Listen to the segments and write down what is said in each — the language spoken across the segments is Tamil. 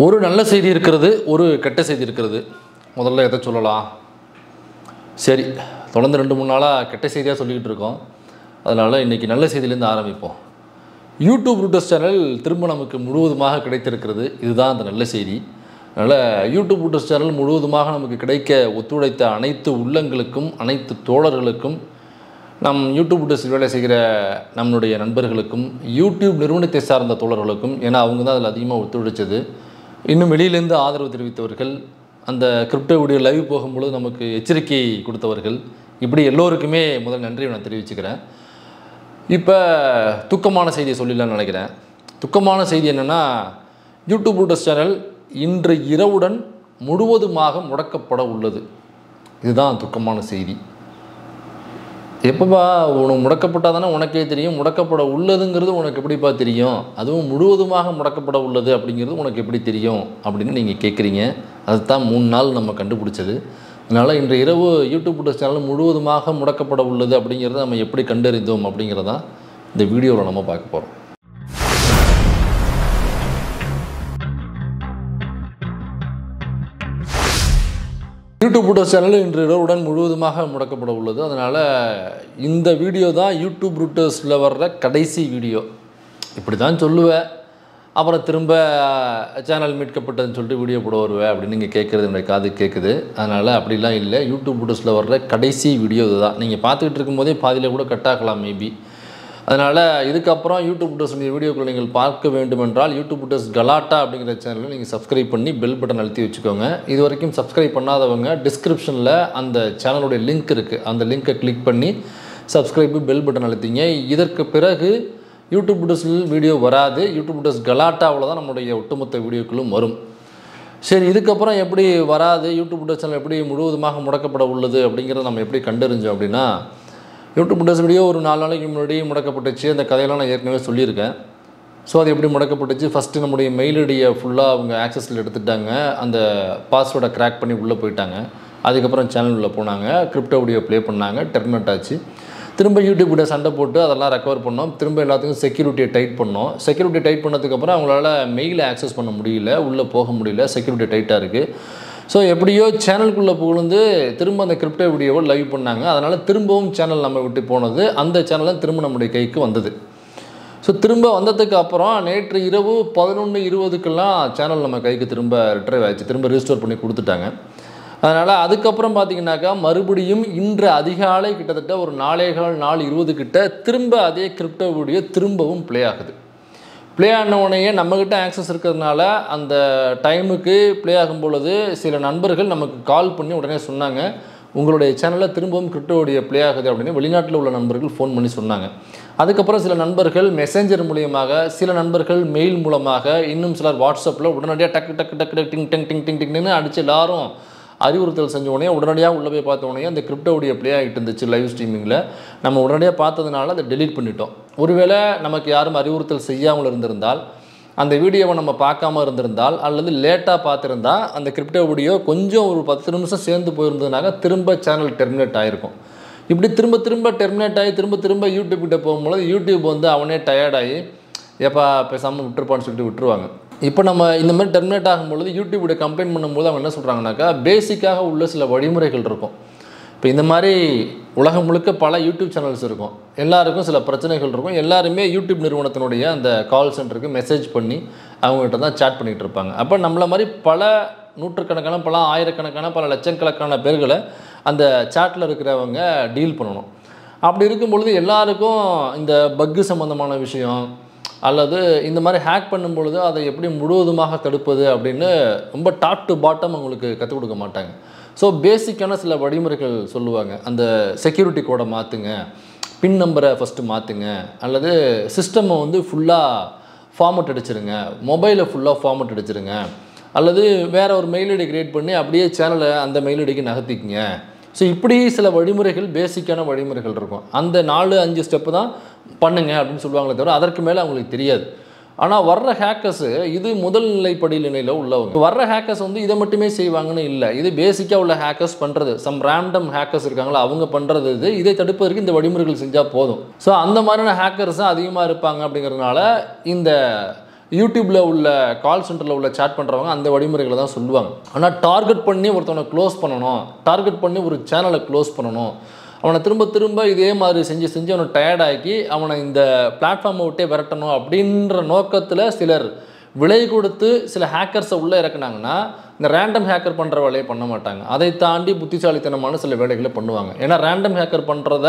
ஒரு நல்ல செய்தி இருக்கிறது, ஒரு கெட்ட செய்தி இருக்கிறது. முதல்ல எதை சொல்லலாம்? சரி, தொடர்ந்து 2-3 நாளாக கெட்ட செய்தியாக சொல்லிக்கிட்டு இருக்கோம். அதனால் இன்றைக்கி நல்ல செய்தியிலேருந்து ஆரம்பிப்போம். யூடியூப் ரூட்டர்ஸ் சேனல் திரும்ப நமக்கு முழுவதுமாக கிடைத்திருக்கிறது. இதுதான் அந்த நல்ல செய்தி. அதனால் யூடியூப் ரூட்டர்ஸ் சேனல் முழுவதுமாக நமக்கு கிடைக்க ஒத்துழைத்த அனைத்து உள்ளங்களுக்கும், அனைத்து தோழர்களுக்கும், நம் யூடியூப் ரூட்டர்ஸ் வேலை செய்கிற நம்மளுடைய நண்பர்களுக்கும், யூடியூப் நிறுவனத்தை சார்ந்த தோழர்களுக்கும், ஏன்னா அவங்க தான் அதில் அதிகமாக ஒத்துழைச்சது. இன்னும் வெளியிலேருந்து ஆதரவு தெரிவித்தவர்கள், அந்த கிரிப்டோ வீடியோ லைவ் போகும்பொழுது நமக்கு எச்சரிக்கை கொடுத்தவர்கள், இப்படி எல்லோருக்குமே முதல் நன்றி நான் தெரிவிச்சுக்கிறேன். இப்போ துக்கமான செய்தியை சொல்லிடலான்னு நினைக்கிறேன். துக்கமான செய்தி என்னென்னா, யூடியூப் ரூட்டர்ஸ் சேனல் இன்று இரவுடன் முழுவதுமாக முடக்கப்பட உள்ளது. இதுதான் துக்கமான செய்தி. எப்போப்பா உனக்கு முடக்கப்பட்டால் தானே உனக்கே தெரியும், முடக்கப்பட உள்ளதுங்கிறது உனக்கு எப்படிப்பா தெரியும், அதுவும் முழுவதுமாக முடக்கப்பட உள்ளது அப்படிங்கிறது உனக்கு எப்படி தெரியும் அப்படின்னு நீங்கள் கேட்குறீங்க. அதுதான் 3 நாள் நம்ம கண்டுபிடிச்சது. அதனால் இன்று இரவு யூடியூப் ரூட்டர்ஸ் சேனல் முழுவதுமாக முடக்கப்பட உள்ளது அப்படிங்கிறத நம்ம எப்படி கண்டறிந்தோம் அப்படிங்கிறதான் இந்த வீடியோவில் நம்ம பார்க்க போகிறோம். யூடியூப் ரூட்டர்ஸ் சேனல் இன்று இரவுடன் முழுவதுமாக முடக்கப்பட உள்ளது. அதனால் இந்த வீடியோ தான் யூடியூப் ரூட்டர்ஸில் வர்ற கடைசி வீடியோ. இப்படி தான் சொல்லுவேன், அப்புறம் திரும்ப சேனல் மீட்கப்பட்டதுன்னு சொல்லிட்டு வீடியோ போட வருவேன் அப்படின்னு நீங்கள் கேட்குறது என்னுடைய காது கேட்குது. அதனால் அப்படிலாம் இல்லை. யூடியூப் ரூட்டர்ஸில் வர்ற கடைசி வீடியோ இதுதான். நீங்கள் பார்த்துக்கிட்டு இருக்கும்போதே பாதியில் கூட கட் ஆகலாம் மேபி. அதனால் இதுக்கப்புறம் யூடியூப் ரூட்டர்ஸ் வீடியோக்களை நீங்கள் பார்க்க வேண்டுமென்றால் யூடியூப் ரூட்டர்ஸ் கலாட்டா அப்படிங்கிற சேனலில் நீங்கள் சப்ஸ்கிரைப் பண்ணி பெல் பட்டன் அழுத்தி வச்சுக்கோங்க. இது வரைக்கும் சப்ஸ்கிரைப் பண்ணாதவங்க டிஸ்கிரிப்ஷனில் அந்த சேனலுடைய லிங்க் இருக்குது, அந்த லிங்க்கை கிளிக் பண்ணி சப்ஸ்கிரைப்பு பெல் பட்டன் அழுத்திங்க. இதற்கு பிறகு யூடியூப் ரூட்டர்ஸில் வீடியோ வராது. யூடியூப் ரூட்டர்ஸ் கலாட்டாவில் தான் நம்முடைய ஒட்டுமொத்த வீடியோக்களும் வரும். சரி, இதுக்கப்புறம் எப்படி வராது, யூடியூப் ரூட்டர்ஸ் சேனல் எப்படி முழுவதுமாக முடக்கப்பட உள்ளது அப்படிங்கிறத நம்ம எப்படி கண்டறிஞ்சோம் அப்படின்னா, யூடியூப் ரூட்டர்ஸ் வீடியோ ஒரு 4 நாளைக்கு முன்னாடி முடக்கப்பட்டுச்சு. அந்த கதையெல்லாம் நான் ஏற்கனவே சொல்லியிருக்கேன். ஸோ அது எப்படி முடக்கப்பட்டுச்சு, ஃபஸ்ட்டு நம்முடைய மெயில் ஐடியை ஃபுல்லாக அவங்க ஆக்சஸில் எடுத்துட்டாங்க. அந்த பாஸ்வேர்டை கிராக் பண்ணி உள்ளே போயிட்டாங்க. அதுக்கப்புறம் சேனல் உள்ளே போனாங்க, கிரிப்டோ வீடியோ ப்ளே பண்ணாங்க, டெர்மினேட் ஆச்சு. திரும்ப யூடியூப் கிட்ட சண்டை போட்டு அதெல்லாம் ரெக்கவர் பண்ணோம். திரும்ப எல்லாத்துக்கும் செக்யூரிட்டியை டைட் பண்ணோம். செக்யூரிட்டி டைட் பண்ணதுக்கப்புறம் அவங்களால மெயிலை ஆக்சஸ் பண்ண முடியல, உள்ளே போக முடியல, செக்யூரிட்டி டைட்டாக இருக்குது. ஸோ எப்படியோ சேனலுக்குள்ளே புகுந்து திரும்ப அந்த கிரிப்டோ வீடியோவை லைவ் பண்ணாங்க. அதனால் திரும்பவும் சேனல் நம்ம விட்டு போனது. அந்த சேனல் திரும்ப நம்முடைய கைக்கு வந்தது. ஸோ திரும்ப வந்ததுக்கு அப்புறம் நேற்று இரவு 11:20க்கெல்லாம் சேனல் நம்ம கைக்கு திரும்ப ரிட்ரைவ் ஆச்சு, திரும்ப ரீஸ்டோர் பண்ணி கொடுத்துட்டாங்க. அதனால் அதுக்கப்புறம் பார்த்திங்கனாக்கா மறுபடியும் இன்று அதிகாலை கிட்டத்தட்ட ஒரு 4:15-4:20 கிட்ட திரும்ப அதே கிரிப்டோ வீடியோ திரும்பவும் ப்ளே ஆகுது. ப்ளே ஆன உடனே நம்மக்கிட்ட ஆக்சஸ் இருக்கிறதுனால அந்த டைமுக்கு ப்ளே ஆகும் பொழுது சில நண்பர்கள் நமக்கு கால் பண்ணி உடனே சொன்னாங்க, உங்களுடைய சேனலில் திரும்பவும் கிரிப்டோ வீடியோ ப்ளே ஆகுது அப்படின்னு வெளிநாட்டில் உள்ள நண்பர்கள் ஃபோன் பண்ணி சொன்னாங்க. அதுக்கப்புறம் சில நண்பர்கள் மெசேஞ்சர் மூலியமாக, சில நண்பர்கள் மெயில் மூலமாக, இன்னும் சிலர் வாட்ஸ்அப்பில் உடனடியாக டக்கு டக்கு டக்கு டக்கு டிங் டிங் டிங் டிங் டிங்னு அடித்து எல்லாரும் அறிவுறுத்தல் செஞ்ச உடனே உடனடியாக உள்ளே போய் பார்த்த உடனே அந்த கிரிப்டோ வீடியோ ப்ளே ஆகிட்டு இருந்துச்சு லைவ் ஸ்ட்ரீமிங்கில். நம்ம உடனடியாக பார்த்ததுனால அதை டெலீட் பண்ணிட்டோம். ஒருவேளை நமக்கு யாரும் அறிவுறுத்தல் செய்யாமல் இருந்திருந்தால், அந்த வீடியோவை நம்ம பார்க்காம இருந்திருந்தால், அல்லது லேட்டாக பார்த்துருந்தால் அந்த கிரிப்டோ வீடியோ கொஞ்சம் ஒரு 10 நிமிஷம் சேர்ந்து போயிருந்ததுனால திரும்ப சேனல் டெர்மினேட் ஆகிருக்கும். இப்படி திரும்ப திரும்ப டெர்மினேட் ஆகி திரும்ப திரும்ப யூடியூப் கிட்ட போகும்போது யூடியூப் அவனே டயர்டாகி எப்போ பேசாமல் விட்டுருப்பான்னு சொல்லிட்டு விட்டுருவாங்க. இப்போ நம்ம இந்த மாதிரி டெர்மினேட் ஆகும்பொழுது யூடியூப்ட கம்ப்ளைண்ட் பண்ணும்போது அவங்க என்ன சொல்கிறாங்கனாக்கா, பேசிக்காக உள்ள சில வழிமுறைகள் இருக்கும். இப்போ இந்த மாதிரி உலகம் முழுக்க பல யூடியூப் சேனல்ஸ் இருக்கும், எல்லாருக்கும் சில பிரச்சனைகள் இருக்கும். எல்லாருமே யூடியூப் நிறுவனத்தினுடைய அந்த கால் சென்டருக்கு மெசேஜ் பண்ணி அவங்ககிட்ட தான் சேட் பண்ணிகிட்டு இருப்பாங்க. அப்போ நம்மள மாதிரி பல நூற்றுக்கணக்கான, பல ஆயிரக்கணக்கான, பல லட்சக்கணக்கான பேர்களை அந்த சேட்டில் இருக்கிறவங்க டீல் பண்ணணும். அப்படி இருக்கும் பொழுது எல்லாருக்கும் இந்த பக்கு சம்மந்தமான விஷயம் அல்லது இந்த மாதிரி ஹேக் பண்ணும் பொழுது அதை எப்படி முழுவதுமாக தடுப்பது அப்படின்னு ரொம்ப டாப் டு பாட்டம் அவங்களுக்கு கற்றுக் கொடுக்க மாட்டாங்க. ஸோ பேசிக்கான சில வழிமுறைகள் சொல்லுவாங்க. அந்த செக்யூரிட்டி கோடை மாற்றுங்க, பின் நம்பரை ஃபஸ்ட்டு மாற்றுங்க, அல்லது சிஸ்டம்மை ஃபுல்லாக ஃபார்மட் அடிச்சிருங்க, மொபைலை ஃபுல்லாக ஃபார்மட் அடிச்சிருங்க, அல்லது வேறு ஒரு மெயில் ஐடி க்ரியேட் பண்ணி அப்படியே சேனலை அந்த மெயில் ஐடிக்கு நகர்த்திக்குங்க. ஸோ இப்படி சில வழிமுறைகள், பேசிக்கான வழிமுறைகள் இருக்கும். அந்த 4-5 ஸ்டெப்பு தான் பண்ணுங்க அப்படின்னு சொல்லுவாங்களே தவிர அதற்கு மேலே அவங்களுக்கு தெரியாது. ஆனால் வர்ற ஹேக்கர்ஸு இது முதல் நிலைப்படி நிலையில் உள்ளவங்க. வர்ற ஹேக்கர்ஸ் இதை மட்டுமே செய்வாங்கன்னு இல்லை, இது பேசிக்காக உள்ள ஹேக்கர்ஸ் பண்ணுறது. சம் ரேண்டம் ஹேக்கர்ஸ் இருக்காங்களா, அவங்க பண்ணுறது இது. இதை தடுப்பதற்கு இந்த வழிமுறைகள் செஞ்சால் போதும். ஸோ அந்த மாதிரியான ஹேக்கர்ஸ் தான் அதிகமாக இருப்பாங்க. அப்படிங்கிறதுனால இந்த யூடியூப்பில் உள்ள கால் சென்டரில் உள்ள சேட் பண்ணுறவங்க அந்த வழிமுறைகளை தான் சொல்லுவாங்க. ஆனால் டார்கெட் பண்ணி ஒருத்தவனை க்ளோஸ் பண்ணணும், டார்கெட் பண்ணி ஒரு சேனலை க்ளோஸ் பண்ணணும், அவனை திரும்ப திரும்ப இதே மாதிரி செஞ்சு அவனை டயர்டாக்கி அவனை இந்த பிளாட்ஃபார்மை விட்டே விரட்டணும் அப்படின்ற நோக்கத்தில் சிலர் விலை கொடுத்து சில ஹேக்கர்ஸை உள்ளே இறக்குனாங்கன்னா இந்த ரேண்டம் ஹேக்கர் பண்ணுற வேலையை பண்ண மாட்டாங்க. அதை தாண்டி புத்திசாலித்தனமான சில வேலைகளை பண்ணுவாங்க. ஏன்னா ரேண்டம் ஹேக்கர் பண்ணுறத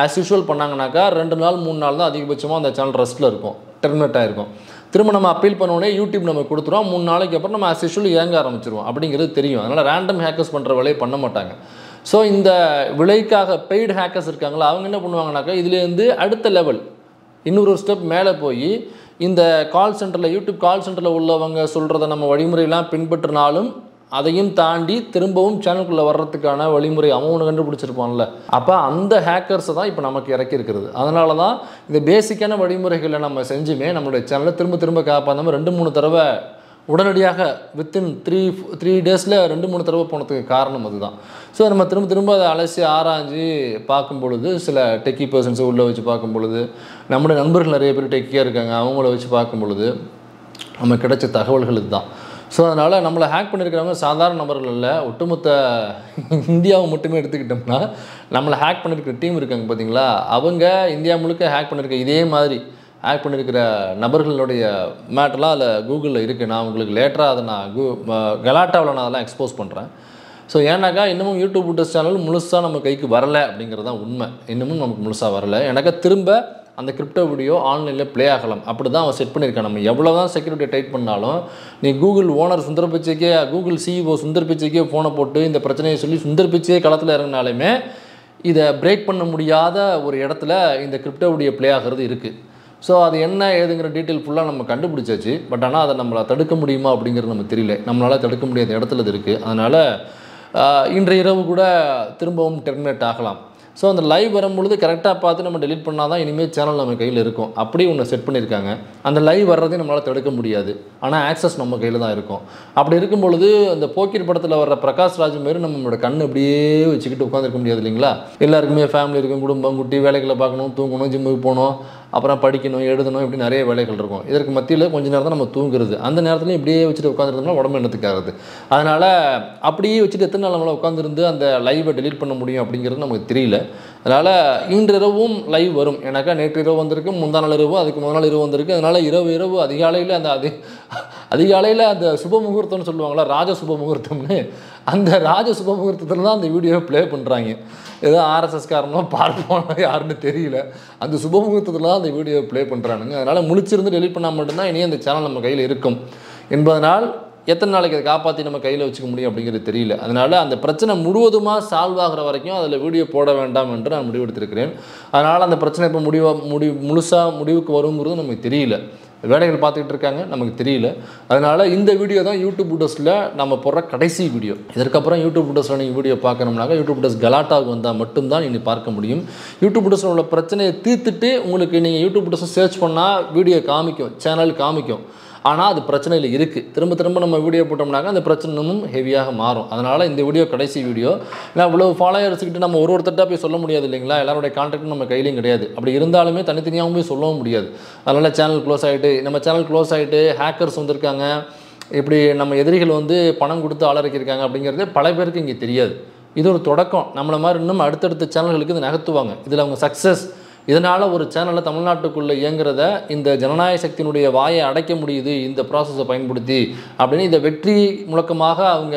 ஆஸ் யூஷுவல் பண்ணாங்கனாக்கா 2 நாள் 3 நாள் தான் அதிகபட்சமாக அந்த சேனல் ரெஸ்ட்டில் இருக்கும், டெர்மினேட் ஆகிருக்கும். திரும்ப நம்ம அப்பீல் பண்ணோடனே யூடியூப் நம்ம கொடுத்துருவோம், 3 நாளைக்கு அப்புறம் நம்ம ஆஸ் யூஷுவல் இயங்க ஆரம்பிச்சிருவோம் அப்படிங்கிறது தெரியும். அதனால் ரேண்டம் ஹேக்கர்ஸ் பண்ணுற வேலையை பண்ண மாட்டாங்க. ஸோ இந்த விலைக்காக பெய்டு ஹேக்கர்ஸ் இருக்காங்களா, அவங்க என்ன பண்ணுவாங்கனாக்கா இதுலேருந்து அடுத்த லெவல் இன்னொரு ஸ்டெப் மேலே போய் இந்த கால் சென்டரில் யூடியூப் கால் சென்டரில் உள்ளவங்க சொல்கிறத நம்ம வழிமுறையெல்லாம் பின்பற்றினாலும் அதையும் தாண்டி திரும்பவும் சேனலுக்குள்ளே வர்றதுக்கான வழிமுறை அவன் ஒன்று கண்டுபிடிச்சிருப்பான்ல, அப்போ அந்த ஹேக்கர்ஸை தான் இப்போ நமக்கு இறக்கியிருக்கிறது. அதனால தான் இந்த பேசிக்கான வழிமுறைகளை நம்ம செஞ்சுமே நம்மளுடைய சேனலை திரும்ப திரும்ப காப்பாற்றாமல் 2-3 தடவை உடனடியாக வித்தின் 3 டேஸில் 2-3 தடவை போனதுக்கு காரணம் அதுதான். ஸோ நம்ம திரும்ப திரும்ப அதை அலசி ஆராய்ஞ்சு பார்க்கும் பொழுது சில டெக்கி பர்சன்ஸை உள்ளே வச்சு பார்க்கும் பொழுது, நம்முடைய நண்பர்கள் நிறைய பேர் டெக்கியாக இருக்காங்க, அவங்கள வச்சு பார்க்கும் பொழுது நம்ம கிடைச்ச தகவல்கள் இதுதான். ஸோ அதனால் நம்மளை ஹேக் பண்ணியிருக்கிறவங்க சாதாரண நபர்கள் இல்லை, ஒட்டுமொத்த இந்தியாவை மட்டுமே எடுத்துக்கிட்டோம்னா நம்மளை ஹேக் பண்ணியிருக்கிற டீம் இருக்காங்க பார்த்தீங்களா, அவங்க இந்தியா முழுக்க ஹேக் பண்ணியிருக்க இதே மாதிரி ஹேக் பண்ணியிருக்கிற நபர்களுடைய மேட்டர்லாம் அதில் கூகுளில் இருக்குது. நான் உங்களுக்கு லேட்டராக அதை நான் கலாட்டாவில் நான் அதெல்லாம் எக்ஸ்போஸ் பண்ணுறேன். ஸோ ஏன்னாக்கா இன்னமும் யூடியூப் புட்டஸ் சேனல் முழுசாக நம்ம கைக்கு வரலை அப்படிங்கிறது தான் உண்மை. இன்னமும் நமக்கு முழுசாக வரலை. எனக்கு திரும்ப அந்த கிரிப்டோ வீடியோ ஆன்லைனில் ப்ளே ஆகலாம் அப்படி தான் அவன் செட் பண்ணியிருக்கான். நம்ம எவ்வளோ தான் செக்யூரிட்டி டைட் பண்ணாலும் நீ கூகுள் ஓனர் சுந்தர் பிச்சைக்கே, கூகுள் சிஇஓ சுந்தர் பிச்சைக்கே ஃபோனை போட்டு இந்த பிரச்சனையை சொல்லி சுந்தர் பிச்சையே களத்தில் இறங்கினாலுமே இதை பிரேக் பண்ண முடியாத ஒரு இடத்துல இந்த கிரிப்டோ வீடியோ ப்ளே ஆகிறது இருக்குது. ஸோ அது என்ன ஏதுங்கிற டீட்டெயில் ஃபுல்லாக நம்ம கண்டுபிடிச்சாச்சு. பட் ஆனால் அதை நம்மளால் தடுக்க முடியுமா அப்படிங்கிறது நம்ம தெரியல. நம்மளால் தடுக்க முடியாத இடத்துல இது இருக்குது. அதனால் இன்றைய இரவு கூட திரும்பவும் டெர்மினேட் ஆகலாம். ஸோ அந்த லைவ் வரும்பொழுது கரெக்டாக பார்த்து நம்ம டெலிட் பண்ணால் தான் இனிமேல் சேனல் நம்ம கையில் இருக்கும். அப்படி ஒன்று செட் பண்ணியிருக்காங்க. அந்த லைவ் வர்றதையும் நம்மளால் தடுக்க முடியாது, ஆனால் ஆக்சஸ் நம்ம கையில் தான் இருக்கும். அப்படி இருக்கும் பொழுது அந்த போக்கிர் படத்தில் வர்ற பிரகாஷ் ராஜ் மாரி நம்மளோட கண் அப்படியே வச்சுக்கிட்டு உட்காந்துருக்க முடியாது இல்லைங்களா. எல்லாருக்குமே ஃபேமிலி இருக்கும், குடும்பம், குட்டி, வேலைகளை பார்க்கணும், தூங்கணும், ஜிம்முக்கு போகணும், அப்புறம் படிக்கணும், எழுதணும், இப்படி நிறைய வேலைகள் இருக்கும். இதற்கு மத்தியில் கொஞ்சம் நேரம் தான் நம்ம தூங்குறது. அந்த நேரத்துலையும் இப்படியே வச்சுட்டு உட்காந்துருந்தோம்னா உடம்பு என்னத்துக்காகுது. அதனால் அப்படியே வச்சுட்டு எத்தனை நாள் நம்மளால் உட்காந்துருந்து அந்த லைவை டெலிட் பண்ண முடியும் அப்படிங்கிறது நமக்கு தெரியல. அதனால் இன்றிரவும் லைவ் வரும். ஏன்னாக்கா நேற்று இரவு வந்திருக்கு, முந்தா நாள் இரவு, அதுக்கு முதல் நாள் இரவு வந்திருக்கு. அதனால் இரவு அதிகாலையில் அதிகாலையில் அந்த சுப முகூர்த்தம்னு சொல்லுவாங்களா, ராஜ சுப முகூர்த்தம்னு, அந்த ராஜ சுப முகூர்த்தத்தில் தான் அந்த வீடியோவை ப்ளே பண்ணுறாங்க. ஏதோ ஆர்எஸ்எஸ் காரணமாக பார்ப்போம் யாருன்னு தெரியல, அந்த சுப முகூர்த்தத்தில் தான் அந்த வீடியோவை ப்ளே பண்ணுறானுங்க. அதனால் முழிச்சிருந்து டெலிட் பண்ணால் மட்டும்தான் இனி அந்த சேனல் நம்ம கையில் இருக்கும் என்பதனால் எத்தனை நாளைக்கு அதை காப்பாற்றி நம்ம கையில் வச்சுக்க முடியும் அப்படிங்கிறது தெரியல. அதனால் அந்த பிரச்சனை முழுவதுமாக சால்வ் ஆகிற வரைக்கும் அதில் வீடியோ போட வேண்டாம் என்று நான் முடிவெடுத்திருக்கிறேன். அதனால் அந்த பிரச்சனை இப்போ முழுசாக முடிவுக்கு வருங்கிறது நமக்கு தெரியல. வேலைகள் பார்த்துக்கிட்டு இருக்காங்க, நமக்கு தெரியல. அதனால் இந்த வீடியோ தான் யூடியூப் புட்டஸில் நம்ம போடுற கடைசி வீடியோ. இதற்கப்புறம் யூடியூப் புட்டஸில் நீங்கள் வீடியோ பார்க்கணும்னாக்கா யூடியூப் புட்டஸ் கலாட்டாவுக்கு வந்தால் மட்டும்தான் இனி பார்க்க முடியும். யூடியூப் புட்டஸில் உள்ள பிரச்சனையை தீர்த்துட்டு உங்களுக்கு நீங்கள் யூடியூப் புட்டஸை சர்ச் பண்ணால் வீடியோ காமிக்கும், சேனல் காமிக்கும். ஆனால் அது பிரச்சனையில் இருக்குது. திரும்ப திரும்ப நம்ம வீடியோ போட்டோம்னாக்கா அந்த பிரச்சனை இன்னும் ஹெவியாக மாறும். அதனால் இந்த வீடியோ கடைசி வீடியோ. ஏன்னா இவ்வளோ ஃபாலோவர்ஸ்கிட்ட நம்ம ஒருத்தர்கிட்ட போய் சொல்ல முடியாது இல்லைங்களா, எல்லாருடைய கான்டாக்டும் நம்ம கையிலையும் கிடையாது. அப்படி இருந்தாலுமே தனித்தனியாகவும் போய் சொல்லவும் முடியாது. அதனால் சேனல் க்ளோஸ் ஆகிட்டு, நம்ம சேனல் க்ளோஸ் ஆகிட்டு ஹேக்கர்ஸ் வந்திருக்காங்க, இப்படி நம்ம எதிரிகள் வந்து பணம் கொடுத்து ஆளறிக்கிருக்காங்க அப்படிங்கிறதே பல பேருக்கு இங்கே தெரியாது. இது ஒரு தொடக்கம். நம்மளை மாதிரி இன்னும் அடுத்தடுத்த சேனல்களுக்கு இது நகர்த்துவாங்க. இதில் அவங்க சக்ஸஸ், இதனால் ஒரு சேனலில் தமிழ்நாட்டுக்குள்ளே இயங்குறத இந்த ஜனநாயக சக்தியினுடைய வாயை அடைக்க முடியுது இந்த ப்ராசஸை பயன்படுத்தி அப்படின்னு இந்த வெற்றி முழக்கமாக அவங்க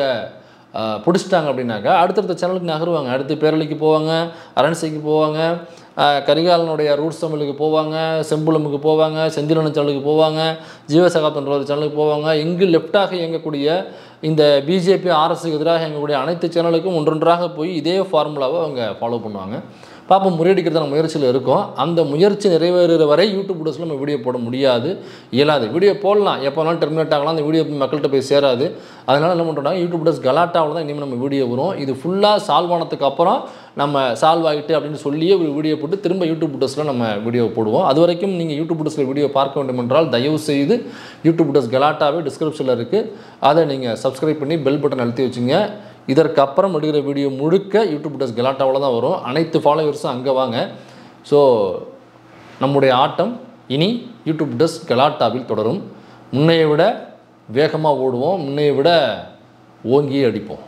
பிடிச்சிட்டாங்க அப்படின்னாக்கா அடுத்தடுத்த சேனலுக்கு நகருவாங்க. அடுத்து பேரளிக்கு போவாங்க, அரண்சைக்கு போவாங்க, கரிகாலனுடைய ரூட்ஸ் தமிழுக்கு போவாங்க, செம்புலமுக்கு போவாங்க, செந்திலன சேனலுக்கு போவாங்க, ஜீவசகாப்தன்ற ஒரு சேனலுக்கு போவாங்க. இங்கு லெஃப்டாக இயங்கக்கூடிய இந்த பிஜேபி ஆர்எஸ்க்கு எதிராக இயங்கக்கூடிய அனைத்து சேனலுக்கும் ஒன்றொன்றாக போய் இதே ஃபார்முலாவை அவங்க ஃபாலோ பண்ணுவாங்க. பாப்போம், முறியடிக்கிறதான முயற்சியில் இருக்கும். அந்த முயற்சி நிறைவேறுகிற வரை யூடியூப் புட்டஸில் நம்ம வீடியோ போட முடியாது, இயலாது. வீடியோ போடலாம், எப்போ வேணாலும் டெர்மினேட் ஆகலாம், அந்த வீடியோ மக்கள்கிட்ட போய் சேராது. அதனால் என்ன பண்ணுறோம்னா யூடியூப் புட்டஸ் கலாட்டாவில் தான் இனிமேல் நம்ம வீடியோ வரும். இது ஃபுல்லாக சால்வ் ஆனதுக்கு அப்புறம் நம்ம சால்வ் ஆகிட்டு அப்படின்னு சொல்லியே ஒரு வீடியோ போட்டு திரும்ப யூடியூப் புட்டஸில் நம்ம வீடியோ போடுவோம். அது வரைக்கும் நீங்கள் யூடியூப் புட்டஸில் வீடியோ பார்க்க வேண்டும் என்றால் தயவு செய்து யூடியூப் புட்டஸ் கலாட்டாவே டிஸ்கிரிப்ஷனில் இருக்குது, அதை நீங்கள் சப்ஸ்கிரைப் பண்ணி பெல் பட்டன் அழுத்தி வச்சுங்க. இதற்கு அப்புறம் எடுக்கிற வீடியோ முழுக்க யூடியூப் புட்டஸ் கலாட்டாவில் தான் வரும். அனைத்து ஃபாலோவர்ஸும் அங்கே வாங்க. ஸோ நம்முடைய ஆட்டம் இனி யூடியூப் புட்டஸ் கலாட்டாவில் தொடரும். முன்னையை விட வேகமாக ஓடுவோம், முன்னையை விட ஓங்கி அடிப்போம்.